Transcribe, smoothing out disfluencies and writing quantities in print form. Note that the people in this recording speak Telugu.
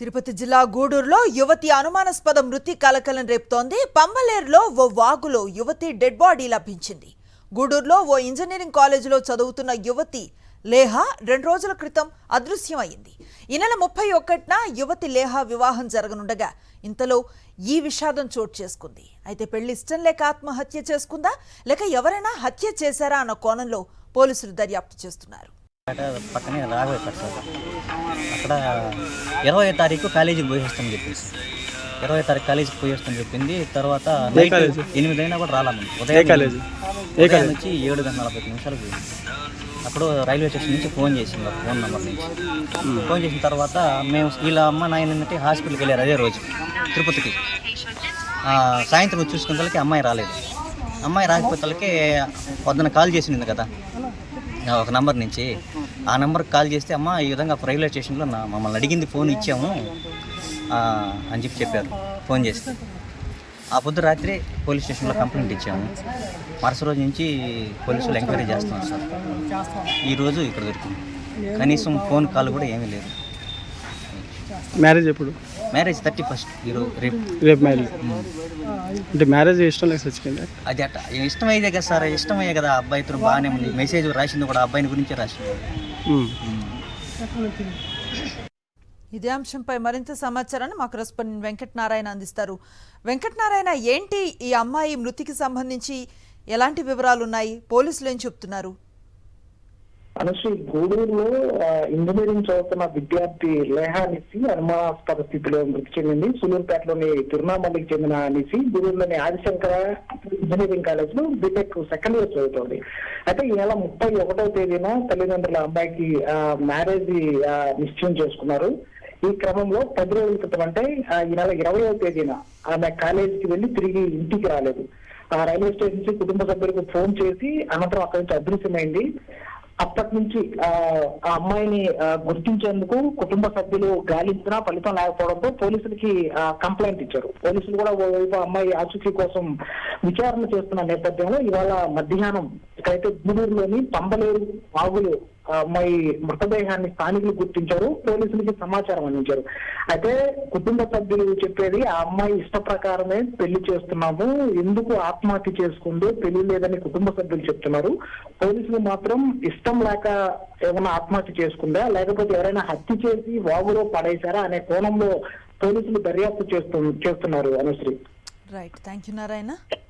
తిరుపతి జిల్లా గూడూరులో యువతి అనుమానాస్పద మృతి కలకలం రేపుతోంది. పంబలేరులో ఓ వాగులో యువతి డెడ్ బాడీ లభించింది. గూడూరులో ఓ ఇంజనీరింగ్ కాలేజీలో చదువుతున్న యువతి లేహా 2 రోజుల క్రితం అదృశ్యమైంది. ఈ నెల 31న యువతి లేహా వివాహం జరగనుండగా ఇంతలో ఈ విషాదం చోటు చేసుకుంది. అయితే పెళ్లి ఇష్టం లేక ఆత్మహత్య చేసుకుందా లేక ఎవరైనా హత్య చేశారా అన్న కోణంలో పోలీసులు దర్యాప్తు చేస్తున్నారు. పక్కనే రాఘవ సార్ అక్కడ 20వ తారీఖు కాలేజీకి పోయేస్తామని చెప్పేసి 20వ తారీఖు కాలేజీకి పోయేస్తామని చెప్పింది. తర్వాత నైట్ 8 అయినా కూడా రాలాము. ఉదయం నుంచి 7:45 పోయింది. అప్పుడు రైల్వే స్టేషన్ నుంచి ఫోన్ చేసింది, ఫోన్ నెంబర్ నుంచి ఫోన్ చేసిన తర్వాత మేము వీళ్ళ అమ్మ నాయన ఏంటంటే హాస్పిటల్కి వెళ్ళారు అదే రోజు తిరుపతికి. సాయంత్రం చూసుకునేసరికి అమ్మాయి రాలేదు. అమ్మాయి రాకపోతే పొద్దున కాల్ చేసింది కదా ఒక నెంబర్ నుంచి, ఆ నెంబర్కి కాల్ చేస్తే అమ్మ ఈ విధంగా రైల్వే స్టేషన్లో మమ్మల్ని అడిగింది, ఫోన్ ఇచ్చాము అని చెప్పారు. ఫోన్ చేస్తే ఆ పొద్దు రాత్రి పోలీస్ స్టేషన్లో కంప్లైంట్ ఇచ్చాము. మరుసటి రోజు నుంచి పోలీసులు ఎంక్వైరీ చేస్తున్నారు సార్. ఈరోజు ఇక్కడ దొరికింది. కనీసం ఫోన్ కాల్ కూడా ఏమీ లేదు. మ్యారేజ్ ఎప్పుడు? మ్యారేజ్ 31st ఈరోజు రేపు మ్యారేజ్. అంటే మ్యారేజ్ ఇష్టం లేక చచ్చిపోయింది. అది అట్ట ఇష్టమయ్యేదే కదా సార్, ఇష్టమయ్యే కదా. అబ్బాయితో బాగానే ఉంది. మెసేజ్ రాసింది కూడా అబ్బాయిని గురించే రాసింది. ఇదే అంశంపై మరింత సమాచారాన్ని మా కరెస్పాండెంట్ వెంకటనారాయణ అందిస్తారు. వెంకటనారాయణ, ఏంటి ఈ అమ్మాయి మృతికి సంబంధించి ఎలాంటి వివరాలు ఉన్నాయి? పోలీసులు ఏం చెప్తున్నారు? అనుశ్రీ, గూడూరులో ఇంజనీరింగ్ చదువుతున్న విద్యార్థి లేహా నిసి అనుమానాస్పద స్థితిలో మృతి చెందింది. సూలూరుపేటలోని తిరునామల్లికి చెందిన నిసి గూడూరులోని ఆదిశంకర ఇంజనీరింగ్ కాలేజ్ లో బీటెక్ సెకండ్ ఇయర్ చదువుతోంది. అయితే ఈ నెల 31వ తేదీన తల్లిదండ్రుల అబ్బాయికి మ్యారేజ్ నిశ్చయం చేసుకున్నారు. ఈ క్రమంలో 10 రోజుల క్రితం అంటే ఈ నెల 20వ తేదీన ఆమె కాలేజీకి వెళ్లి తిరిగి ఇంటికి రాలేదు. ఆ రైల్వే స్టేషన్ నుంచి కుటుంబ సభ్యులకు ఫోన్ చేసి అనంతరం అక్కడి నుంచి అదృశ్యమైంది. అప్పటి నుంచి ఆ అమ్మాయిని గుర్తించేందుకు కుటుంబ సభ్యులు గాలించినా ఫలితం లేకపోవడంతో పోలీసులకి కంప్లైంట్ ఇచ్చారు. పోలీసులు కూడా ఓవైపు అమ్మాయి ఆచూకీ కోసం విచారణ చేస్తున్న నేపథ్యంలో ఇవాళ మధ్యాహ్నం ఇక్కడైతే గూడూరులోని పంబలేరు వాగులు అమ్మాయి మృతదేహాన్ని స్థానికులు గుర్తించారు, పోలీసులకి సమాచారం అందించారు. అయితే కుటుంబ సభ్యులు చెప్పేది ఆ అమ్మాయి ఇష్ట ప్రకారమే పెళ్లి చేస్తున్నాము, ఎందుకు ఆత్మహత్య చేసుకుందో పెళ్లి లేదని కుటుంబ సభ్యులు చెప్తున్నారు. పోలీసులు మాత్రం ఇష్టం లేక ఏమైనా ఆత్మహత్య చేసుకుందా లేకపోతే ఎవరైనా హత్య చేసి వాగులో పడేశారా అనే కోణంలో పోలీసులు దర్యాప్తు చేస్తున్నారు. Anusri. Right, thank you Narayana.